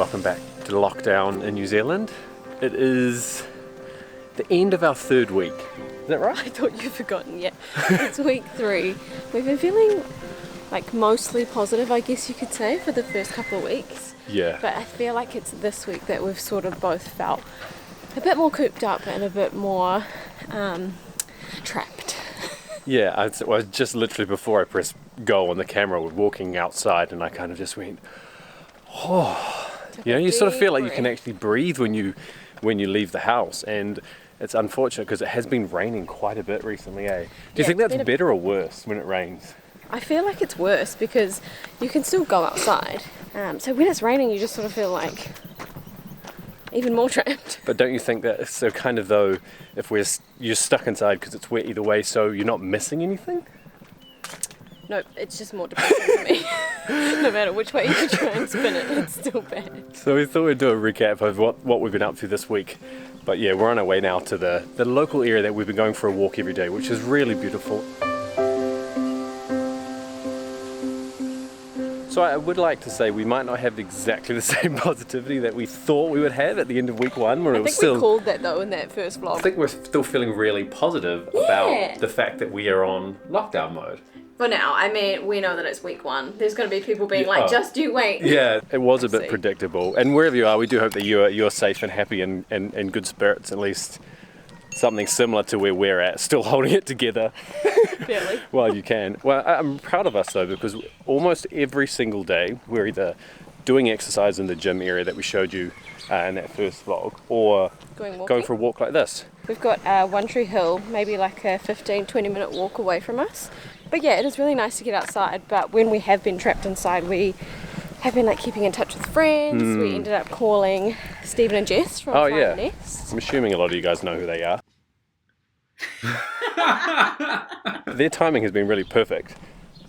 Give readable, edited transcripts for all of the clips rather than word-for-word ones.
welcome back to lockdown in New Zealand. It is the end of our third week. Is that right? I thought you'd forgotten, yeah. It's week 3. We've been feeling like mostly positive, I guess you could say, for the first couple of weeks. Yeah. But I feel like it's this week that we've sort of both felt a bit more cooped up and a bit more trapped. Yeah, I was just literally before I pressed go on the camera, we're walking outside and I kind of just went, oh. You know, you sort of feel like you can actually breathe when you leave the house, and it's unfortunate because it has been raining quite a bit recently, eh? Do you think that's better or worse when it rains? I feel like it's worse because you can still go outside. So when it's raining, you just sort of feel like even more trapped. But don't you think that so kind of though, if you're stuck inside because it's wet either way, so you're not missing anything? No, it's just more depressing for me. No matter which way you try and spin it, it's still bad. So we thought we'd do a recap of what we've been up to this week. But yeah, we're on our way now to the local area that we've been going for a walk every day, which is really beautiful. So I would like to say we might not have exactly the same positivity that we thought we would have at the end of week 1. Where I think we called that though in that first vlog. I think we're still feeling really positive about the fact that we are on lockdown mode. For now, I mean, we know that it's week 1. There's going to be people being like, just you wait. Yeah, it was a bit predictable. And wherever you are, we do hope that you're safe and happy and in good spirits, at least something similar to where we're at, still holding it together. Barely. While you can. Well, I'm proud of us though, because almost every single day we're either doing exercise in the gym area that we showed you in that first vlog, or going for a walk like this. We've got One Tree Hill, maybe like a 15-20 minute walk away from us. But yeah, it is really nice to get outside, but when we have been trapped inside, we have been like keeping in touch with friends. We ended up calling Stephen and Jess from Flying Nest. I'm assuming a lot of you guys know who they are. Their timing has been really perfect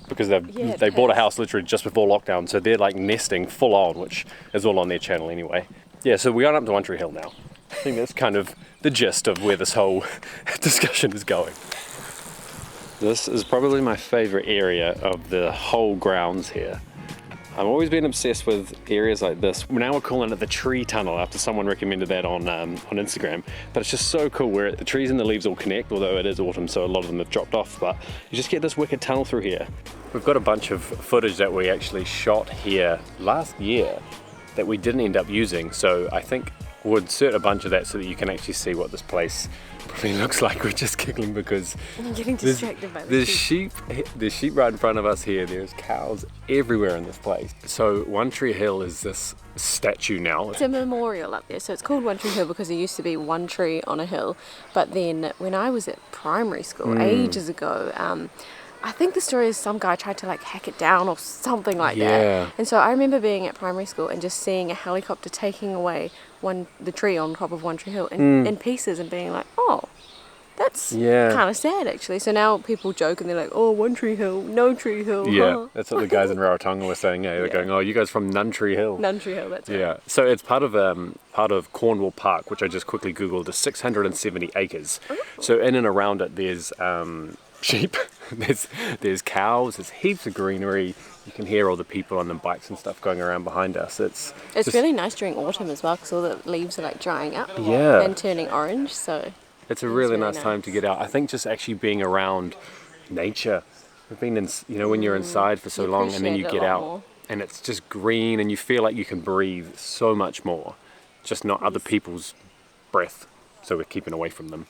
because they bought a house literally just before lockdown, so they're like nesting full on, which is all on their channel anyway. Yeah, so we are up to One Tree Hill now. I think that's kind of the gist of where this whole discussion is going. This is probably my favourite area of the whole grounds here. I've always been obsessed with areas like this. Now we're calling it the tree tunnel after someone recommended that on Instagram. But it's just so cool where the trees and the leaves all connect, although it is autumn so a lot of them have dropped off, but you just get this wicked tunnel through here. We've got a bunch of footage that we actually shot here last year that we didn't end up using, so I think we'll insert a bunch of that so that you can actually see what this place probably looks like. We're just giggling because I'm getting distracted by there's sheep right in front of us here. There's cows everywhere in this place. So One Tree Hill is this statue now. It's a memorial up there, so it's called One Tree Hill because there used to be one tree on a hill. But then when I was at primary school ages ago, I think the story is some guy tried to like hack it down or something like that. And so I remember being at primary school and just seeing a helicopter taking away the tree on top of One Tree Hill in pieces and being like, oh, that's kind of sad actually. So now people joke and they're like, oh, One Tree Hill, no Tree Hill. Yeah, that's what the guys in Rarotonga were saying. Yeah, they're going, oh, you guys from None Tree Hill. None Tree Hill, that's right. Yeah, so it's part of Cornwall Park, which I just quickly googled, is 670 acres. Ooh. So in and around it, there's sheep, there's cows, there's heaps of greenery. You can hear all the people on the bikes and stuff going around behind us. It's really nice during autumn as well because all the leaves are like drying up and turning orange. So it's a really nice time to get out. I think just actually being around nature. We've been in, when you're inside for so long and then you get out and it's just green and you feel like you can breathe so much more. Just not other people's breath. So we're keeping away from them.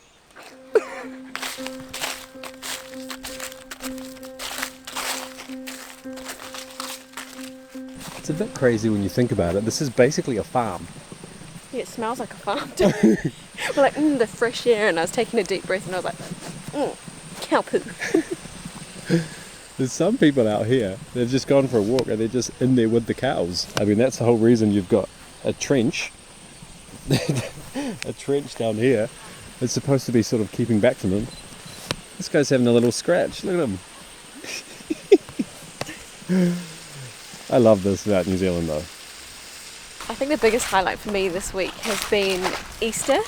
It's a bit crazy when you think about it. This is basically a farm. Yeah, it smells like a farm too. We're like, the fresh air, and I was taking a deep breath and I was like, cow poo. There's some people out here, they've just gone for a walk and they're just in there with the cows. I mean, that's the whole reason you've got a trench. A trench down here. It's supposed to be sort of keeping back from them. This guy's having a little scratch. Look at him. I love this about New Zealand though. I think the biggest highlight for me this week has been Easter.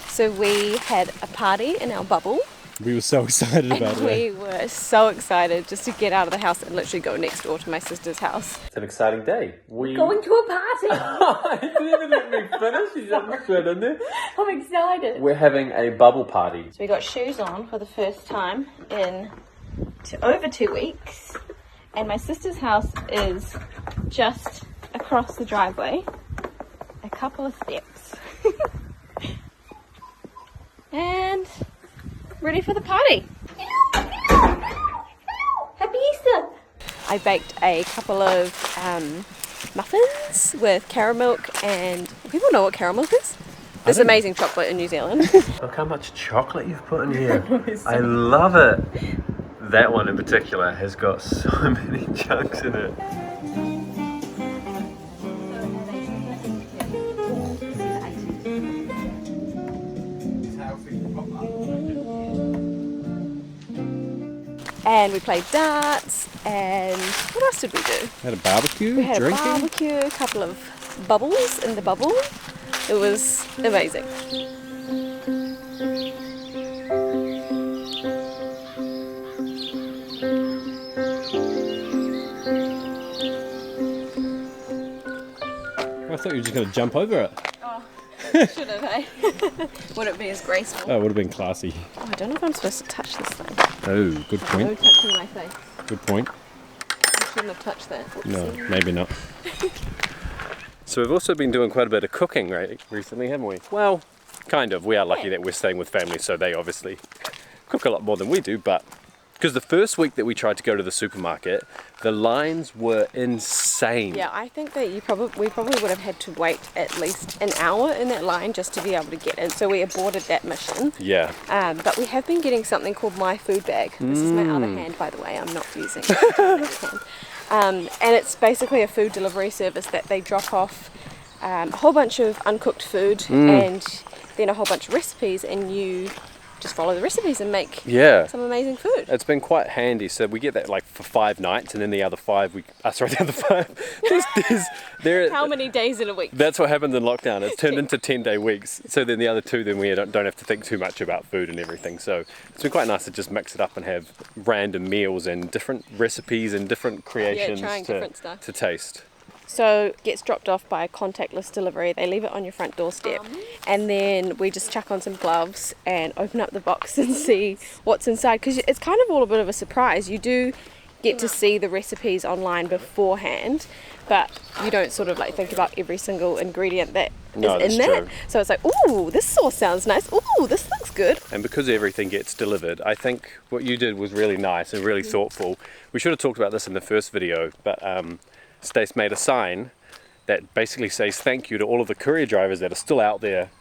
So we had a party in our bubble We were so excited about it. We were so excited just to get out of the house and literally go next door to my sister's house. It's an exciting day. Going to a party! You didn't even let me finish. You jumped straight in there. I'm excited. We're having a bubble party. So we got shoes on for the first time in over 2 weeks. And my sister's house is just across the driveway. A couple of steps. And ready for the party. Happy Easter! I baked a couple of muffins with caramel milk, and people know what caramel milk is? This amazing chocolate in New Zealand. Look how much chocolate you've put in here. I love it. That one in particular has got so many chunks in it. And we played darts, and what else did we do? Had a barbecue, We had drinking. a barbecue, a couple of bubbles in the bubble. It was amazing. I thought you were just going to jump over it. Oh, should have, eh? Wouldn't be as graceful. Oh, it would have been classy. Oh, I don't know if I'm supposed to touch this thing. Oh, good No point. touching my face. Good point. I shouldn't have touched that. No, maybe not. So we've also been doing quite a bit of cooking recently, haven't we? Well, kind of. We are lucky that we're staying with family, so they obviously cook a lot more than we do, but because the first week that we tried to go to the supermarket, the lines were insane. Yeah, I think that we probably would have had to wait at least an hour in that line just to be able to get in. So we aborted that mission. Yeah. But we have been getting something called My Food Bag. This is my other hand, by the way. I'm not using it. And it's basically a food delivery service that they drop off a whole bunch of uncooked food and then a whole bunch of recipes, and you just follow the recipes and make some amazing food. It's been quite handy. So we get that like for 5 nights, and then the other 5 the other 5 there. How many days in a week? That's what happens in lockdown. It's turned into 10-day weeks. So then the other 2, then we don't have to think too much about food and everything. So it's been quite nice to just mix it up and have random meals and different recipes and different creations trying different stuff. to taste. So it gets dropped off by contactless delivery. They leave it on your front doorstep, and then we just chuck on some gloves and open up the box and see what's inside, because it's kind of all a bit of a surprise. You do get to see the recipes online beforehand, but you don't sort of like think about every single ingredient that is in that. True. So it's like, ooh, this sauce sounds nice. Ooh, this looks good. And because everything gets delivered, I think what you did was really nice and really thoughtful. We should have talked about this in the first video, but Stace made a sign that basically says thank you to all of the courier drivers that are still out there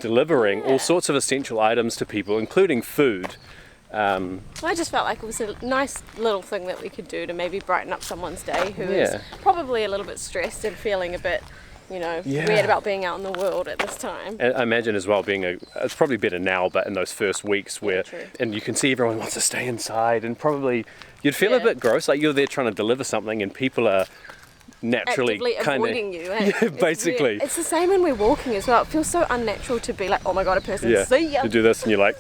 delivering all sorts of essential items to people, including food. I just felt like it was a nice little thing that we could do to maybe brighten up someone's day who is probably a little bit stressed and feeling a bit, weird about being out in the world at this time. And I imagine as well it's probably better now, but in those first weeks and you can see everyone wants to stay inside, and probably you'd feel a bit gross, like you're there trying to deliver something and people are naturally kind of avoiding you. Basically. It's the same when we're walking as well. It feels so unnatural to be like, oh my god, a person see ya. You do this and you're like,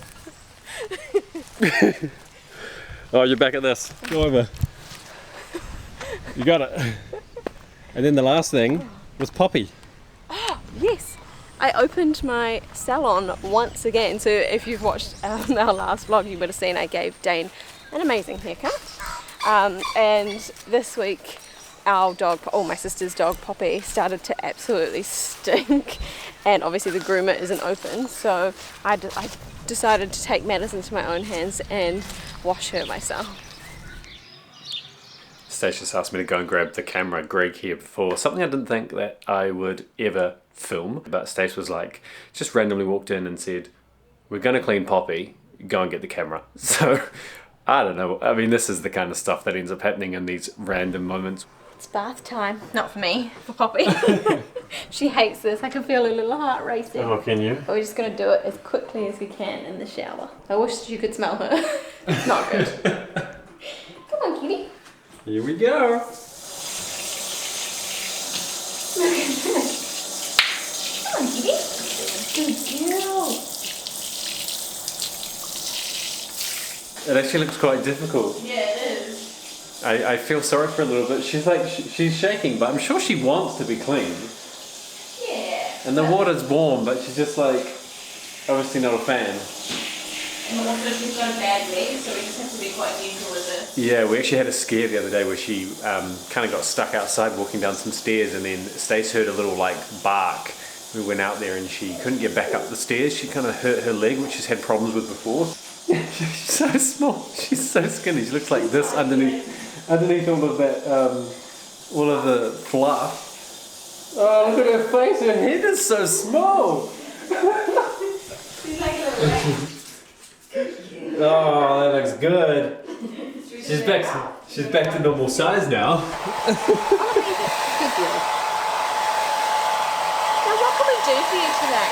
oh, you're back at this. Go over. You got it. And then the last thing was Poppy. Oh, yes. I opened my salon once again. So if you've watched our last vlog, you would have seen I gave Dane an amazing haircut. And this week, my sister's dog Poppy started to absolutely stink, and obviously the groomer isn't open, so I decided to take matters into my own hands and wash her myself. Stace just asked me to go and grab the camera Greg here for something I didn't think that I would ever film, but Stace was like, just randomly walked in and said, we're going to clean Poppy, go and get the camera. So I don't know, I mean, this is the kind of stuff that ends up happening in these random moments. It's bath time. Not for me, for Poppy. She hates this. I can feel her little heart racing. Oh, can you? But we're just going to do it as quickly as we can in the shower. I wish you could smell her. It's not good. Come on, kitty. Here we go. Come on, kitty. Good girl. It actually looks quite difficult. Yeah, it is. I feel sorry for her a little bit. She's like, she's shaking, but I'm sure she wants to be clean. Yeah. And the water's warm, but she's just like, obviously not a fan. And also she's got a bad leg, so we just have to be quite gentle with her. Yeah, we actually had a scare the other day where she kind of got stuck outside walking down some stairs, and then Stace heard a little like bark. We went out there and she couldn't get back up the stairs. She kind of hurt her leg, which she's had problems with before. She's so small. She's so skinny. She looks like this underneath all of that, all of the fluff. Oh, look at her face. Her head is so small. She's like a little Oh, that looks good. She's back to normal size now. Now what can we do for you today?